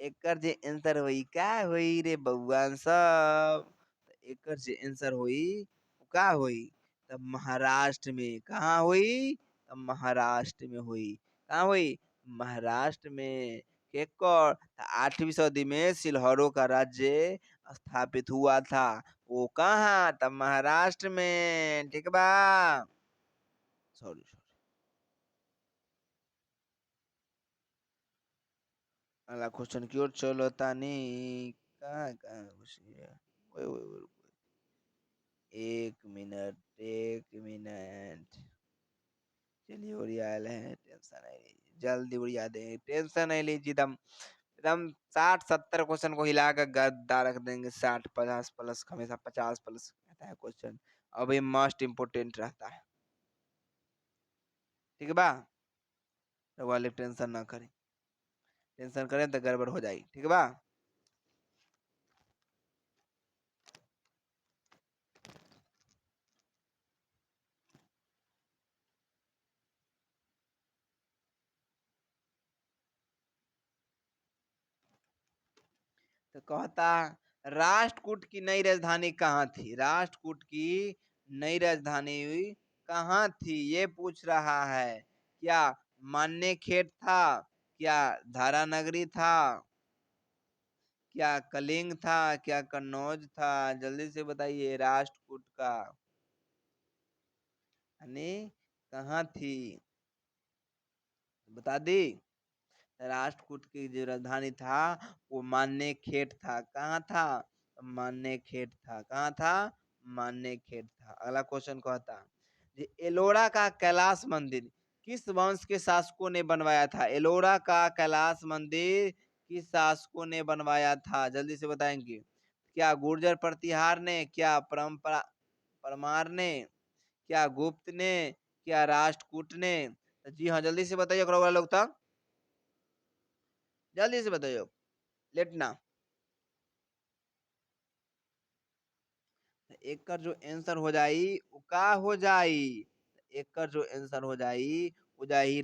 एकर जे आंसर होई का होई रे बउआन सब? एकर जे आंसर होई का होई? तब महाराष्ट्र में। कहाँ हुई? तब महाराष्ट्र में हुई। कहाँ हुई? महाराष्ट्र में। केकर? 8वीं सदी में सिलहरों का राज्य स्थापित हुआ था। वो कहाँ? तब महाराष्ट्र में। ठीक बा, सॉरी सॉरी। अगला क्वेश्चन की ओर चलो तानी। कहाँ कहाँ घुसी है? ओए, एक मिनट, एक मिनट। चलिए उड़िया है, टेंशन नहीं लीजिए, जल्दी उड़िया दे, टेंशन नहीं लीजिए। एकदम एकदम 60-70 क्वेश्चन को हिला कर गद्दा रख देंगे। 60-50 प्लस, हमेशा 50 प्लस रहता है क्वेश्चन, अभी मोस्ट इम्पोर्टेंट रहता है। ठीक है बा, तो वाले टेंशन ना करें, टेंशन करें तो गड़बड़ हो जाएगी। ठीक है बा। तो कहता, राष्ट्रकूट की नई राजधानी कहाँ थी? राष्ट्रकूट की नई राजधानी कहाँ थी ये पूछ रहा है। क्या मान्यखेड़ था? क्या धारानगरी था? क्या कलिंग था? क्या कन्नौज था? जल्दी से बताइए राष्ट्रकूट का यानी कहाँ थी? बता दी। राष्ट्रकूट की जो राजधानी था वो मान्यखेड़ था। कहाँ था? मान्यखेड़ था। कहाँ था? मान्यखेड़ था। अगला क्वेश्चन कहता जी एलोरा का कैलाश मंदिर किस वंश के शासकों ने बनवाया था? एलोरा का कैलाश मंदिर किस शासकों ने बनवाया था? जल्दी से बताएंगे। क्या गुर्जर प्रतिहार ने? क्या परंपरा परमार ने? क्या गुप्त ने? क्या राष्ट्रकूट ने? जी हाँ जल्दी से बताइए लोग तक जल्दी से बताइए लेटना। एक का जो आंसर हो जाई वो का हो जाई। एक का जो आंसर हो जाई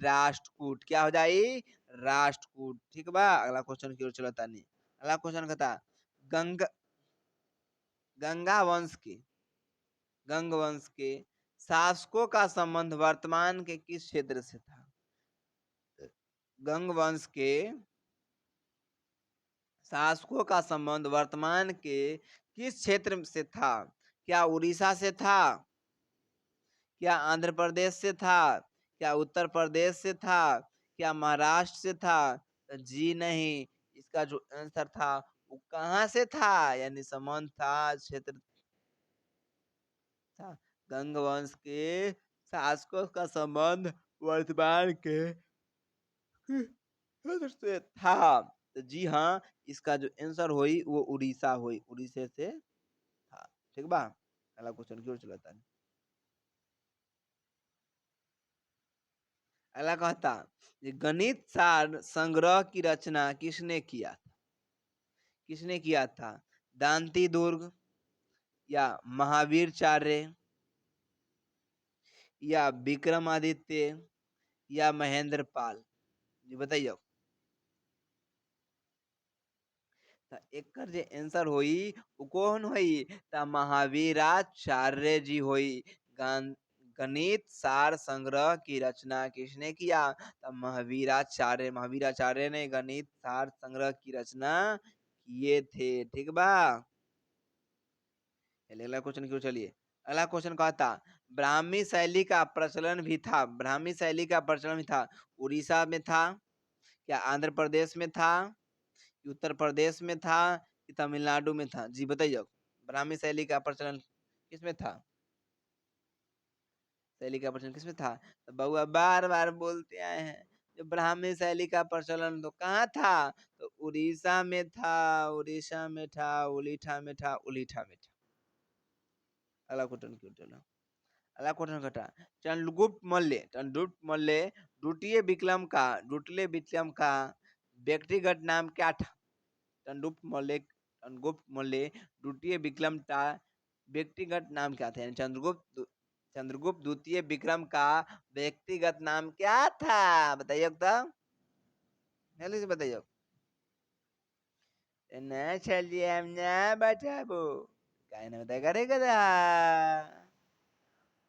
राष्ट्रकूट। क्या हो जाई? राष्ट्रकूट। ठीक बा। अगला क्वेश्चन की ओर चलता नहीं। अगला क्वेश्चन कहता गंगा गंगा वंश के गंग वंश के शासकों का संबंध वर्तमान के किस क्षेत्र से था? गंग वंश के शासकों का संबंध वर्तमान के किस क्षेत्र से था? क्या उड़ीसा से था? क्या आंध्र प्रदेश से था? क्या उत्तर प्रदेश से था? क्या महाराष्ट्र से था? तो जी नहीं। इसका जो आंसर था वो कहाँ से था? यानी संबंध था क्षेत्र था। गंग वंश के शासकों का संबंध वर्तमान के क्षेत्र से था। तो जी हाँ इसका जो आंसर हुई वो उड़ीसा हुई। उड़ीसा से था। ठीक बा। अगला क्वेश्चन की ओर चलता है। अगला कहता ये गणित सार संग्रह की रचना किसने किया था? किसने किया था? दांती दुर्ग या महावीरचार्य या विक्रमादित्य या महेंद्र पाल? जी बताइए। तो एकर जे आंसर होई वो कौन होई? ता महावीराचार्य जी होई। गणित सार संग्रह की रचना किसने किया? तब महावीराचार्य। महावीराचार्य ने गणित सार संग्रह की रचना किए थे। ठीक बा। चलिए अगला क्वेश्चन क्यों चलिए। अगला क्वेश्चन कहता ब्राह्मी शैली का प्रचलन भी था। ब्राह्मी शैली का प्रचलन भी था। उड़ीसा में था? क्या आंध्र प्रदेश में था? उत्तर प्रदेश में था? कि तमिलनाडु में था? जी बताइए। ब्राह्मी शैली का प्रचलन किसमें था? शैली का प्रचलन किसमें था? तो बउआ बार बार बोलते आए हैं जो ब्राह्मी शैली का प्रचलन तो कहाँ था? तो उड़ीसा में था। उड़ीसा में था। उलीठा में था। उलीठा में था। अगला क्वेश्चन क्यों चलो। अगला क्वेश्चन घटा चंद्रगुप्त मौर्य द्वितीय विक्रम का व्यक्तिगत नाम क्या था? चंद्रगुप्त मौर्य द्वितीय विक्रम का व्यक्तिगत नाम क्या था? यानी चंद्रगुप्त द्वितीय विक्रम का व्यक्तिगत नाम क्या था? बताइए तो जल्दी से बताइए। ना चलिए हम ना बताबो काहे ना बताएगा रे गधा।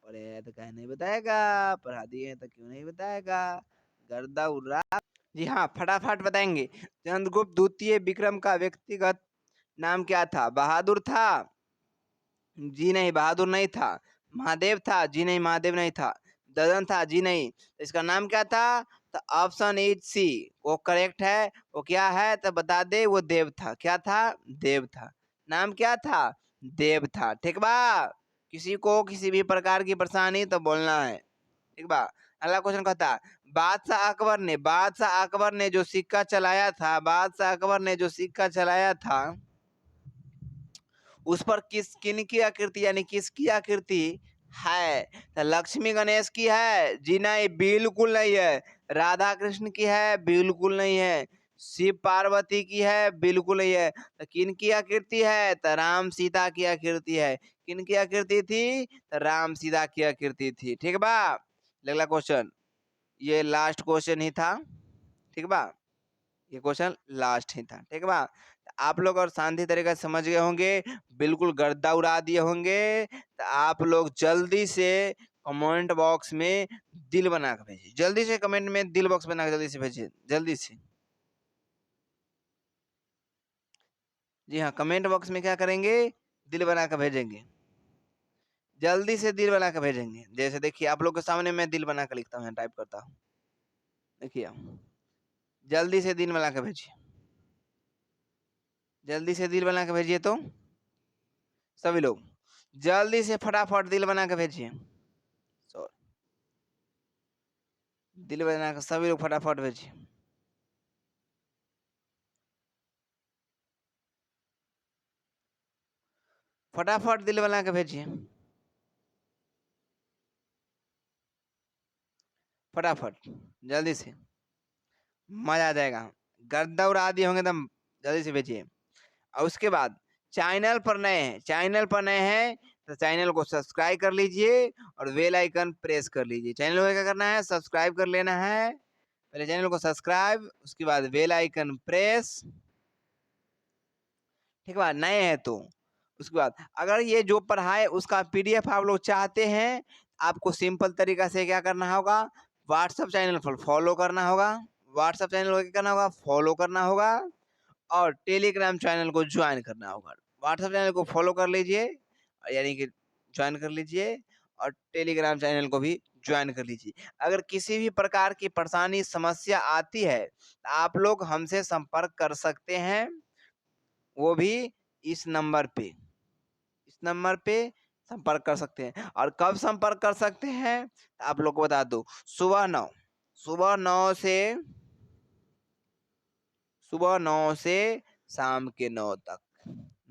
पढ़े हैं तो काहे नहीं बताएगा। पढ़ा दिए हैं तो क्यों नहीं बताएगा। गर्दा उड़ा। जी हाँ फटाफट बताएंगे। चंद्रगुप्त द्वितीय विक्रम का व्यक्तिगत नाम क्या था? बहादुर था? जी नहीं बहादुर नहीं था। महादेव था? जी नहीं महादेव नहीं था। ददन था? जी नहीं। तो इसका नाम क्या था? तो ऑप्शन इज सी वो करेक्ट है। वो क्या है तो बता दे। वो देव था। क्या था? देव था। नाम क्या था? देव था। ठीक बा। किसी को किसी भी प्रकार की परेशानी तो बोलना है। ठीक बा। अगला क्वेश्चन कहता बादशाह अकबर ने जो सिक्का चलाया था। बादशाह अकबर ने जो सिक्का चलाया था उस पर किनकी आकृति यानी किसकी आकृति है? तो लक्ष्मी गणेश की है? जी नहीं बिल्कुल नहीं है। राधा कृष्ण की है? बिल्कुल नहीं है। शिव पार्वती की है? बिल्कुल नहीं है। तो किनकी आकृति है? तो राम सीता की आकृति है। किनकी आकृति थी? तो राम सीता की आकृति थी। ठीक बा। अगला क्वेश्चन ये लास्ट क्वेश्चन ही था। ठीक बा। ये क्वेश्चन लास्ट ही था, ठीक है बा। आप लोग और शांति तरीके से समझ गए होंगे, बिल्कुल गर्दा उड़ा दिए होंगे। तो आप लोग जल्दी से कमेंट बॉक्स में दिल बना के भेजिए, जल्दी से कमेंट में दिल बॉक्स बना के जल्दी से भेजिए, जल्दी से। जी हाँ, कमेंट बॉक्स में क्या करेंगे, दिल बना के भेजेंगे, जल्दी से दिल बना के भेजेंगे। जैसे देखिए आप लोग के सामने मैं दिल बना के लिखता हूँ, टाइप करता हूँ, देखिए जल्दी से दिल बना के भेजिए, जल्दी से दिल बना के भेजिए। तो सभी लोग जल्दी से फटाफट दिल बना के भेजिए, दिल बना के सभी लोग फटाफट भेजिए। फटाफट दिल बना के भेजिए, फटाफट जल्दी से, मजा आ जाएगा। गर्दा उड़ा दिए होंगे एकदम, जल्दी से भेजिए। और उसके बाद चैनल पर नए हैं, चैनल पर नए हैं तो चैनल को सब्सक्राइब कर लीजिए और बेल आइकन प्रेस कर लीजिए। चैनल को क्या करना है, सब्सक्राइब कर लेना है, पहले चैनल को सब्सक्राइब, उसके बाद बेल आइकन प्रेस, ठीक है। नए हैं तो उसके बाद अगर ये जो पढ़ाए उसका पीडीएफ आप लोग चाहते हैं, आपको सिंपल तरीका से क्या करना होगा, व्हाट्सएप चैनल पर फॉलो करना होगा, व्हाट्सएप चैनल को क्या करना होगा, फॉलो करना होगा, और टेलीग्राम चैनल को ज्वाइन करना होगा। व्हाट्सएप चैनल को फॉलो कर लीजिए, यानी कि ज्वाइन कर लीजिए, और टेलीग्राम चैनल को भी ज्वाइन कर लीजिए। अगर किसी भी प्रकार की परेशानी समस्या आती है तो आप लोग हमसे संपर्क कर सकते हैं, वो भी इस नंबर पे, इस नंबर पे संपर्क कर सकते हैं। और कब संपर्क कर सकते हैं आप लोग को बता दो, सुबह 9, सुबह 9 से, सुबह 9 से शाम के 9 तक,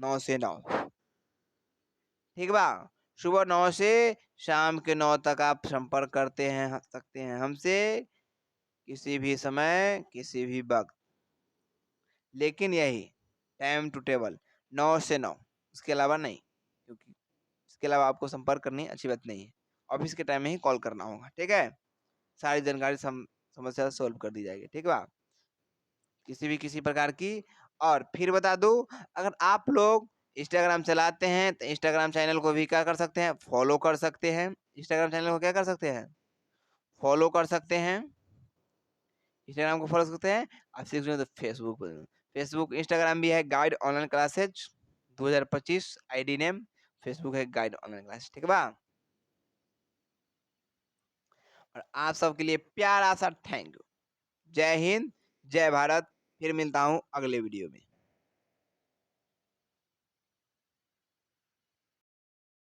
9 से 9, ठीक बा। सुबह 9 से शाम के 9 तक आप संपर्क करते हैं सकते हैं हमसे, किसी भी समय किसी भी वक्त। लेकिन यही टाइम टू टेबल 9 से 9, इसके अलावा नहीं, क्योंकि इसके अलावा आपको संपर्क करनी अच्छी बात नहीं है। ऑफिस के टाइम में ही कॉल करना होगा, ठीक है। सारी जानकारी समस्या सोल्व कर दी जाएगी, ठीक है। किसी प्रकार की। और फिर बता दूं, अगर आप लोग इंस्टाग्राम चलाते हैं तो इंस्टाग्राम चैनल को भी क्या कर सकते हैं, फॉलो कर सकते हैं। इंस्टाग्राम चैनल को क्या कर सकते हैं, फॉलो कर सकते हैं, इंस्टाग्राम को फॉलो कर सकते हैं। आप सीख रहे हो तो फेसबुक, फेसबुक इंस्टाग्राम भी है, guide online classes 2025 ID name, Facebook है गाइड ऑनलाइन क्लास, ठीक है बा। और आप सबके लिए प्यारा सा थैंक यू। जय हिंद, जय भारत। फिर मिलता हूँ अगले वीडियो में।